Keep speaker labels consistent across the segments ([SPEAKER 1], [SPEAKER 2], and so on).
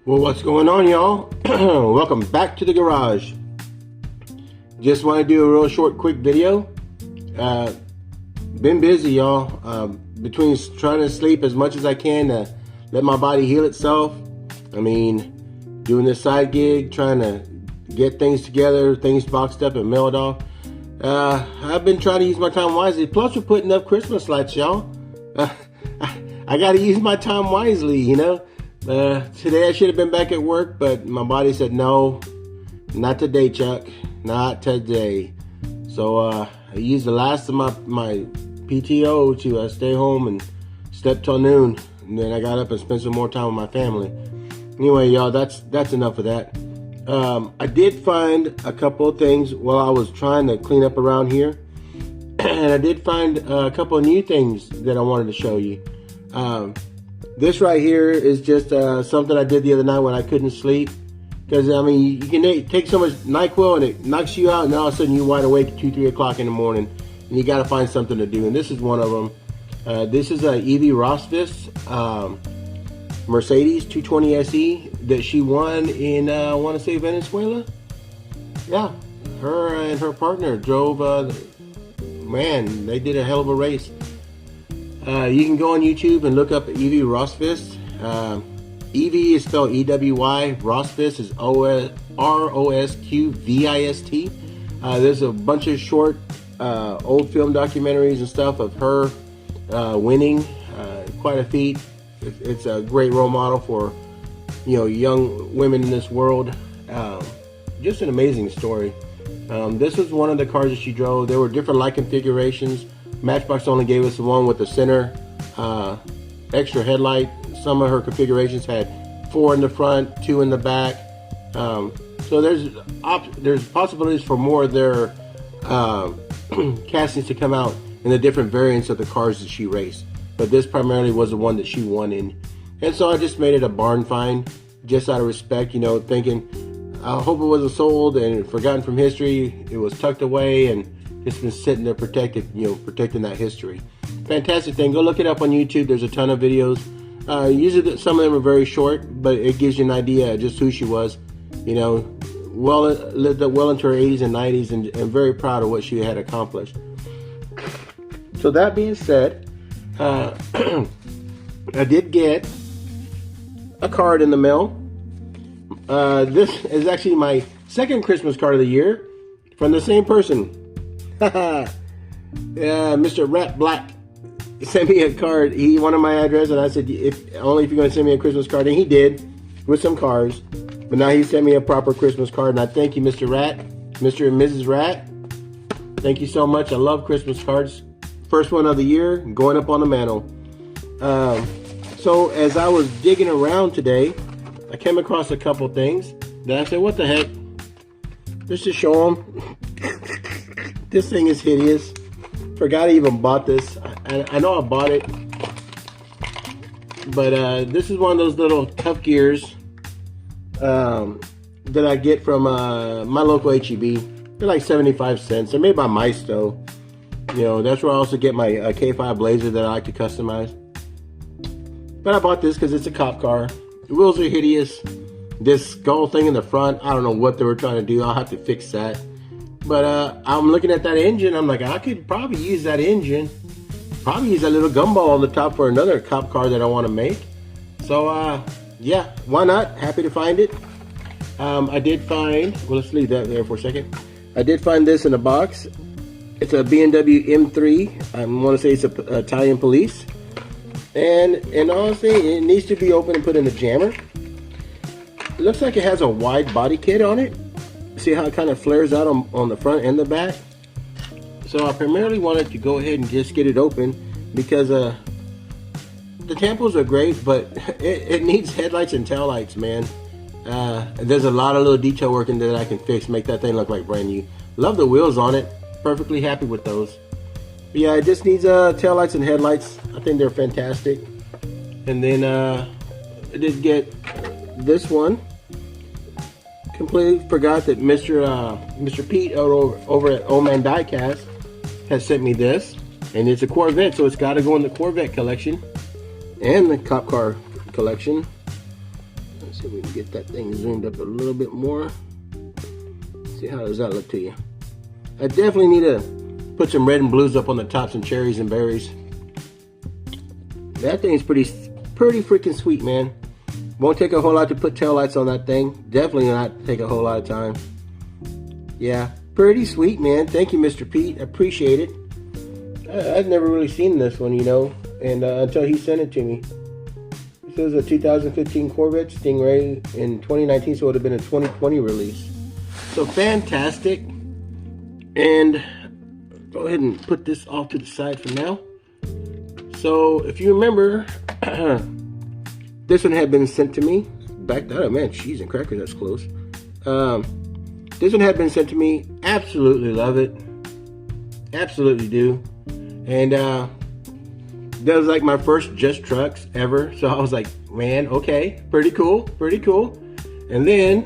[SPEAKER 1] Well, what's going on, y'all? Welcome back to the garage. Just want to do a real short, quick video. Been busy, y'all. Between trying to sleep as much as I can to let my body heal itself. I mean, doing this side gig, trying to get things together, things boxed up and mailed off. I've been trying to use my time wisely. Plus, we're putting up Christmas lights, y'all. I got to use my time wisely, you know. Today I should have been back at work, but my body said, no, not today, Chuck. Not today. So I used the last of my PTO to stay home and slept till noon. And then I got up and spent some more time with my family. Anyway, y'all, that's enough of that. I did find a couple of things while I was trying to clean up around here. And I did find a couple of new things that I wanted to show you. This right here is just something I did the other night when I couldn't sleep. Because, I mean, you can take so much NyQuil and it knocks you out, and all of a sudden you're wide awake at 2, 3 o'clock in the morning. And you got to find something to do. And this is one of them. This is a Evie Rosvis Mercedes 220 SE that she won in, I want to say, Venezuela. Yeah, her and her partner drove, man, they did a hell of a race. You can go on YouTube and look up Evie Rosvis. Evie is spelled E-W-Y. Rosvis is R-O-S-Q-V-I-S-T. There's a bunch of short, old film documentaries and stuff of her winning. Quite a feat. It's a great role model for, you know, young women in this world. Just an amazing story. This was one of the cars that she drove. There were different light configurations. Matchbox only gave us the one with the center extra headlight. Some of her configurations had 4 in the front, 2 in the back. So there's possibilities for more of their castings to come out in the different variants of the cars that she raced. But this primarily was the one that she won in. And so I just made it a barn find, just out of respect, you know, thinking, I hope it wasn't sold and forgotten from history. It was tucked away and just been sitting there protected, you know, protecting that history. Fantastic thing. Go look it up on YouTube. There's a ton of videos. Usually some of them are very short, but it gives you an idea of just who she was. You know, lived well into her 80s and 90s, and very proud of what she had accomplished. So that being said, I did get a card in the mail. This is actually my second Christmas card of the year from the same person. Mr. Rat Black sent me a card. He wanted my address, and I said, only if you're going to send me a Christmas card. And he did, with some cars. But now he sent me a proper Christmas card, and I thank you, Mr. Rat, Mr. and Mrs. Rat. Thank you so much. I love Christmas cards. First one of the year, going up on the mantle. So as I was digging around today, I came across a couple things. Then I said, what the heck? Just to show them. This thing is hideous. Forgot I even bought this. I know I bought it. But this is one of those little Tough Gears that I get from my local HEB. They're like 75 cents. They're made by Maisto. You know, that's where I also get my K5 Blazer that I like to customize. But I bought this because it's a cop car. The wheels are hideous. This skull thing in the front, I don't know what they were trying to do. I'll have to fix that. But I'm looking at that engine. I'm like, I could probably use that engine. Probably use that little gumball on the top for another cop car that I want to make. So, yeah, why not? Happy to find it. I did find, well, let's leave that there for a second. I did find this in a box. It's a BMW M3. I want to say it's a Italian Police. And honestly, it needs to be open and put in a jammer. It looks like it has a wide body kit on it. See how it kind of flares out on the front and the back? So I primarily wanted to go ahead and just get it open because the tampos are great, but it needs headlights and taillights, man. There's a lot of little detail work in there that I can fix, make that thing look like brand new. Love the wheels on it. Perfectly happy with those. But yeah, it just needs taillights and headlights. I think they're fantastic. And then I did get this one. Completely forgot that Mr. Pete over at Old Man Diecast has sent me this, and it's a Corvette, so it's got to go in the Corvette collection and the cop car collection. See if we can get that thing zoomed up a little bit more. See, how does that look to you? I definitely need to put some red and blues up on the tops and cherries and berries. That thing's pretty freaking sweet, man. Won't take a whole lot to put taillights on that thing. Definitely not take a whole lot of time. Yeah, pretty sweet, man. Thank you, Mr. Pete. I appreciate it. I've never really seen this one, you know, and until he sent it to me. This was a 2015 Corvette Stingray in 2019, so it would have been a 2020 release. So fantastic. And go ahead and put this off to the side for now. So if you remember, this one had been sent to me back. Oh man, cheese and crackers, that's close. This one had been sent to me. Absolutely love it. Absolutely do. And that was like my first Just Trucks ever. So I was like, man, okay, pretty cool, pretty cool. And then,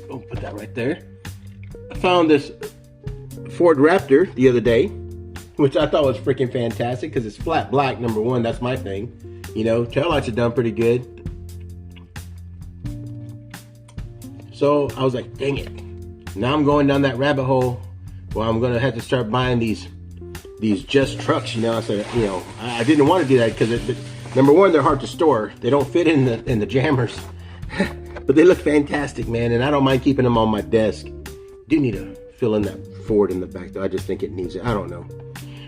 [SPEAKER 1] oh, put that right there. I found this Ford Raptor the other day, which I thought was freaking fantastic because it's flat black, number one. That's my thing. You know, taillights are done pretty good. So I was like, dang it. Now I'm going down that rabbit hole where I'm going to have to start buying these Just Trucks, you know. I said, you know, I didn't want to do that because number one, they're hard to store. They don't fit in the jammers, but they look fantastic, man. And I don't mind keeping them on my desk. Do need to fill in that Ford in the back though. I just think it needs it. I don't know.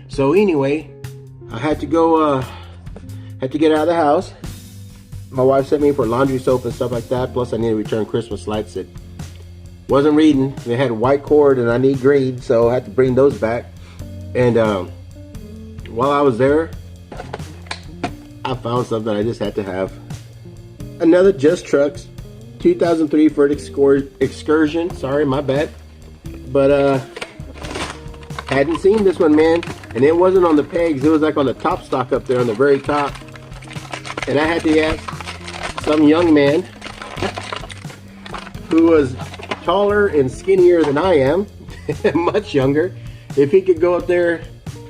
[SPEAKER 1] So anyway, I had to go, had to get out of the house. My wife sent me for laundry soap and stuff like that. Plus I need to return Christmas lights that wasn't reading. They had white cord and I need green, so I had to bring those back. And while I was there, I found something I just had to have. Another Just Trucks 2003 Ford Excursion. Sorry, my bad. But hadn't seen this one, man. And it wasn't on the pegs. It was like on the top stock up there on the very top. And I had to ask some young man who was taller and skinnier than I am, much younger, if he could go up there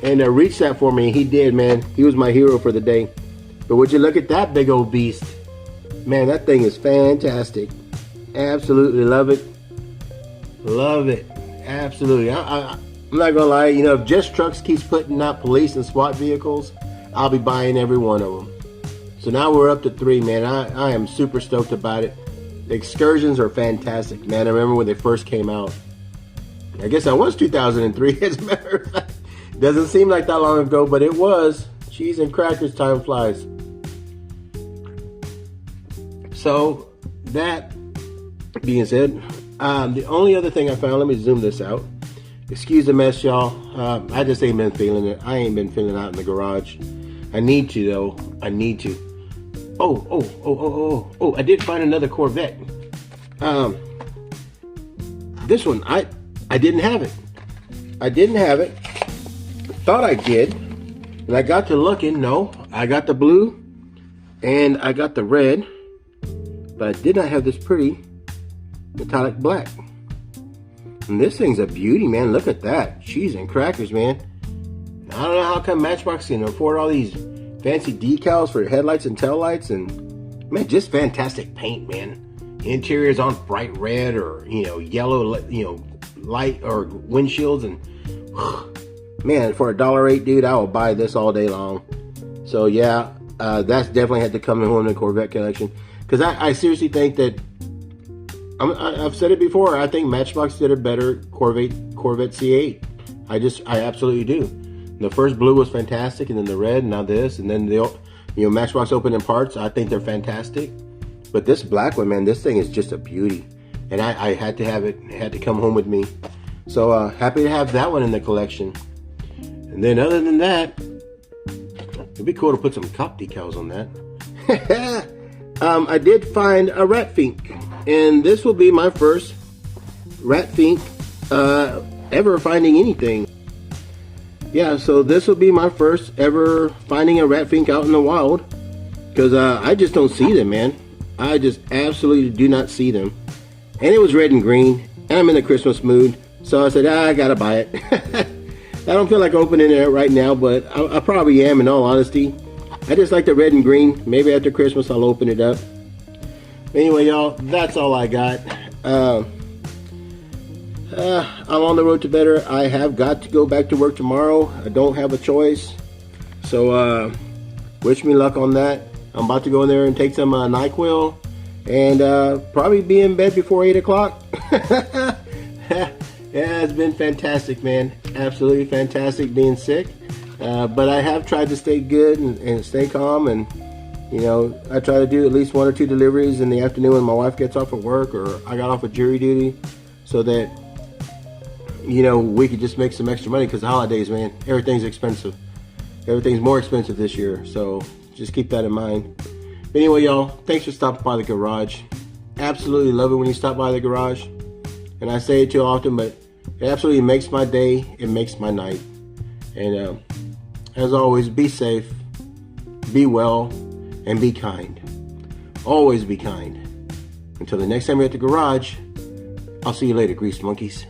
[SPEAKER 1] and reach that for me. He did, man. He was my hero for the day. But would you look at that big old beast? Man, that thing is fantastic. Absolutely love it. Love it. Absolutely. I'm not gonna lie, you know, if Just Trucks keeps putting out police and SWAT vehicles, I'll be buying every one of them. So now we're up to 3, man. I am super stoked about it. The Excursions are fantastic, man. I remember when they first came out. I guess that was 2003, as a matter of fact. Doesn't seem like that long ago, but it was. Cheese and crackers, time flies. So, that being said, the only other thing I found, let me zoom this out. Excuse the mess, y'all. I just ain't been feeling it. I ain't been feeling it out in the garage. I need to, though. I need to. Oh, I did find another Corvette. This one, I didn't have it. I didn't have it. Thought I did. And I got to looking. No, I got the blue and I got the red. But I did not have this pretty metallic black. And this thing's a beauty, man. Look at that. Cheese and crackers, man. I don't know how come Matchbox can afford all these fancy decals for headlights and taillights. And, man, just fantastic paint, man. Interiors on bright red or, you know, yellow, you know, light or windshields. And, man, for $1.08, dude, I will buy this all day long. So, yeah, that's definitely had to come in home in the Corvette collection. Because I seriously think that, I've said it before, I think Matchbox did a better Corvette C8. I absolutely do. The first blue was fantastic, and then the red, and now this, and then the, you know, Matchbox Open in Parts, I think they're fantastic. But this black one, man, this thing is just a beauty. And I had to have it. It had to come home with me. So happy to have that one in the collection. And then other than that, it'd be cool to put some cop decals on that. I did find a Rat Fink. And this will be my first Rat Fink ever finding anything. Yeah, so this will be my first ever finding a Rat Fink out in the wild. Because I just don't see them, man. I just absolutely do not see them. And it was red and green. And I'm in the Christmas mood. So I said, I gotta buy it. I don't feel like opening it right now, but I probably am, in all honesty. I just like the red and green. Maybe after Christmas I'll open it up. Anyway, y'all, that's all I got. I'm on the road to better. I have got to go back to work tomorrow. I don't have a choice. So wish me luck on that. I'm about to go in there and take some NyQuil and probably be in bed before 8 o'clock. Yeah, it's been fantastic, man. Absolutely fantastic being sick. But I have tried to stay good and stay calm, and you know, I try to do at least 1 or 2 deliveries in the afternoon when my wife gets off of work or I got off of jury duty, so that, you know, we could just make some extra money, because the holidays, man, everything's expensive. Everything's more expensive this year, so just keep that in mind. But anyway, y'all, thanks for stopping by the garage. Absolutely love it when you stop by the garage. And I say it too often, but it absolutely makes my day. It makes my night. And as always, be safe, be well, and be kind. Always be kind. Until the next time you're at the garage, I'll see you later, greased monkeys.